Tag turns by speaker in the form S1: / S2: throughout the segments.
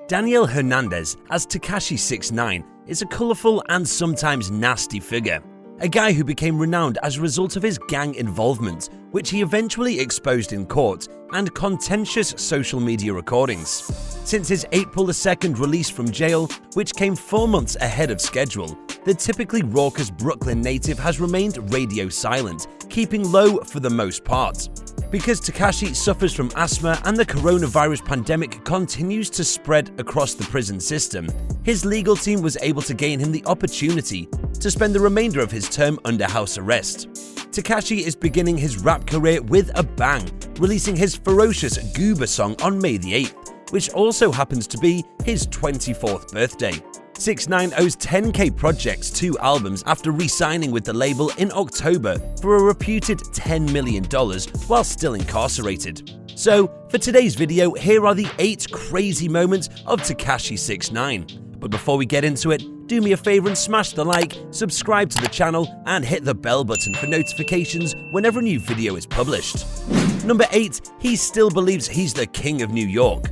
S1: Daniel Hernandez, as Tekashi 6ix9ine, is a colourful and sometimes nasty figure. A guy who became renowned as a result of his gang involvement, which he eventually exposed in court, and contentious social media recordings. Since his April 2nd release from jail, which came 4 months ahead of schedule, the typically raucous Brooklyn native has remained radio silent, keeping low for the most part. Because Tekashi suffers from asthma and the coronavirus pandemic continues to spread across the prison system, his legal team was able to gain him the opportunity to spend the remainder of his term under house arrest. Tekashi is beginning his rap career with a bang, releasing his ferocious Goober song on May the 8th, which also happens to be his 24th birthday. 6ix9ine owes 10k Projects 2 albums after re-signing with the label in October for a reputed $10 million while still incarcerated. So, for today's video, here are the 8 crazy moments of Tekashi 6ix9ine. But before we get into it, do me a favor and smash the like, subscribe to the channel, and hit the bell button for notifications whenever a new video is published. Number 8. He still believes he's the king of New York.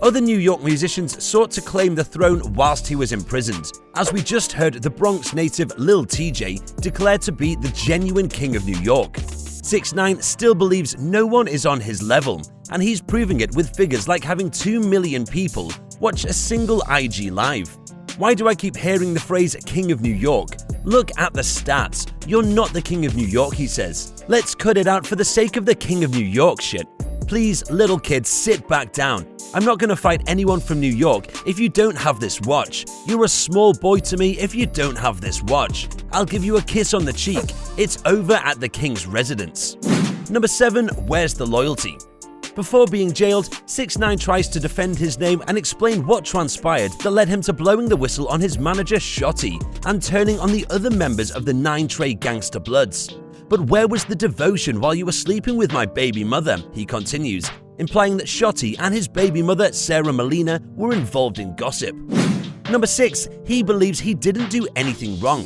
S1: Other New York musicians sought to claim the throne whilst he was imprisoned. As we just heard, the Bronx native Lil TJ declared to be the genuine king of New York. 6ix9ine still believes no one is on his level, and he's proving it with figures like having 2 million people watch a single IG live. Why do I keep hearing the phrase king of New York? Look at the stats. You're not the king of New York, he says. Let's cut it out for the sake of the king of New York shit. Please, little kids, sit back down. I'm not gonna fight anyone from New York if you don't have this watch. You're a small boy to me if you don't have this watch. I'll give you a kiss on the cheek. It's over at the king's residence. Number 7. Where's the loyalty? Before being jailed, 6ix9ine tries to defend his name and explain what transpired that led him to blowing the whistle on his manager Shotty and turning on the other members of the 9 Trey Gangsta Bloods. But where was the devotion while you were sleeping with my baby mother, he continues, implying that Shotty and his baby mother Sarah Molina were involved in gossip. Number 6. He believes he didn't do anything wrong.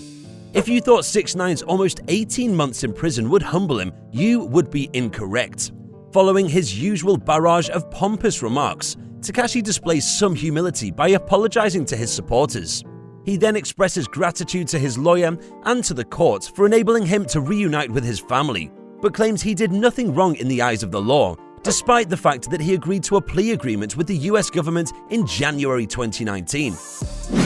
S1: If you thought 6ix9ine's almost 18 months in prison would humble him, you would be incorrect. Following his usual barrage of pompous remarks, Tekashi displays some humility by apologizing to his supporters. He then expresses gratitude to his lawyer and to the court for enabling him to reunite with his family, but claims he did nothing wrong in the eyes of the law, despite the fact that he agreed to a plea agreement with the US government in January 2019.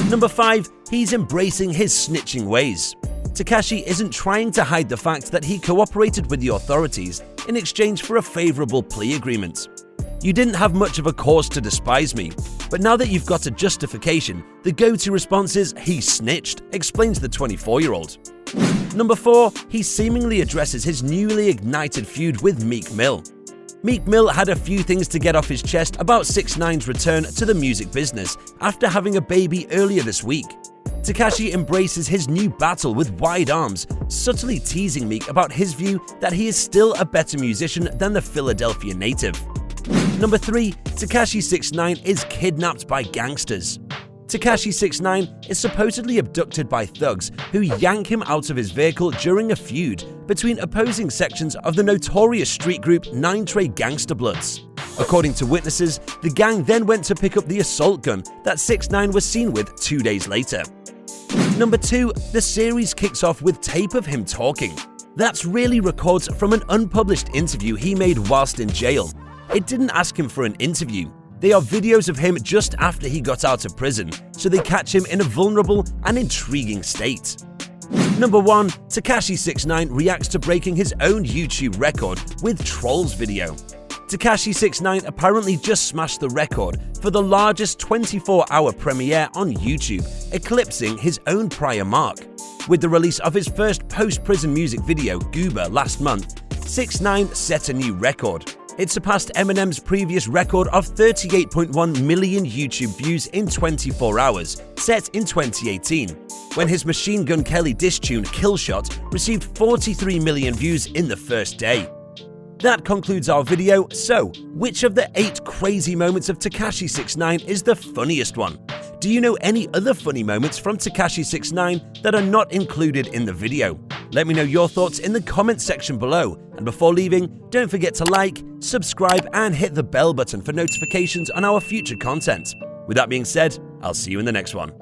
S1: Number 5. He's embracing his snitching ways. Tekashi isn't trying to hide the fact that he cooperated with the authorities in exchange for a favorable plea agreement. You didn't have much of a cause to despise me, but now that you've got a justification, the go-to response is, he snitched, explains the 24-year-old. Number 4. He seemingly addresses his newly ignited feud with Meek Mill. Meek Mill had a few things to get off his chest about 6ix9ine's return to the music business after having a baby earlier this week. Tekashi embraces his new battle with wide arms, subtly teasing Meek about his view that he is still a better musician than the Philadelphia native. Number 3. Tekashi 6ix9ine is kidnapped by gangsters. Tekashi 6ix9ine is supposedly abducted by thugs who yank him out of his vehicle during a feud between opposing sections of the notorious street group 9 Trey Gangsta Bloods. According to witnesses, the gang then went to pick up the assault gun that 6ix9ine was seen with 2 days later. Number 2. The series kicks off with tape of him talking. That's really records from an unpublished interview he made whilst in jail. It didn't ask him for an interview. They are videos of him just after he got out of prison, so they catch him in a vulnerable and intriguing state. Number 1. Tekashi 6ix9ine reacts to breaking his own YouTube record with Trolls video. Tekashi 6ix9ine apparently just smashed the record for the largest 24-hour premiere on YouTube, eclipsing his own prior mark. With the release of his first post-prison music video, Goober, last month, 6ix9ine set a new record. It surpassed Eminem's previous record of 38.1 million YouTube views in 24 hours, set in 2018, when his Machine Gun Kelly diss tune Killshot received 43 million views in the first day. That concludes our video. So, which of the 8 crazy moments of Tekashi 6ix9ine is the funniest one? Do you know any other funny moments from Tekashi 6ix9ine that are not included in the video? Let me know your thoughts in the comments section below. And before leaving, don't forget to like, subscribe, and hit the bell button for notifications on our future content. With that being said, I'll see you in the next one.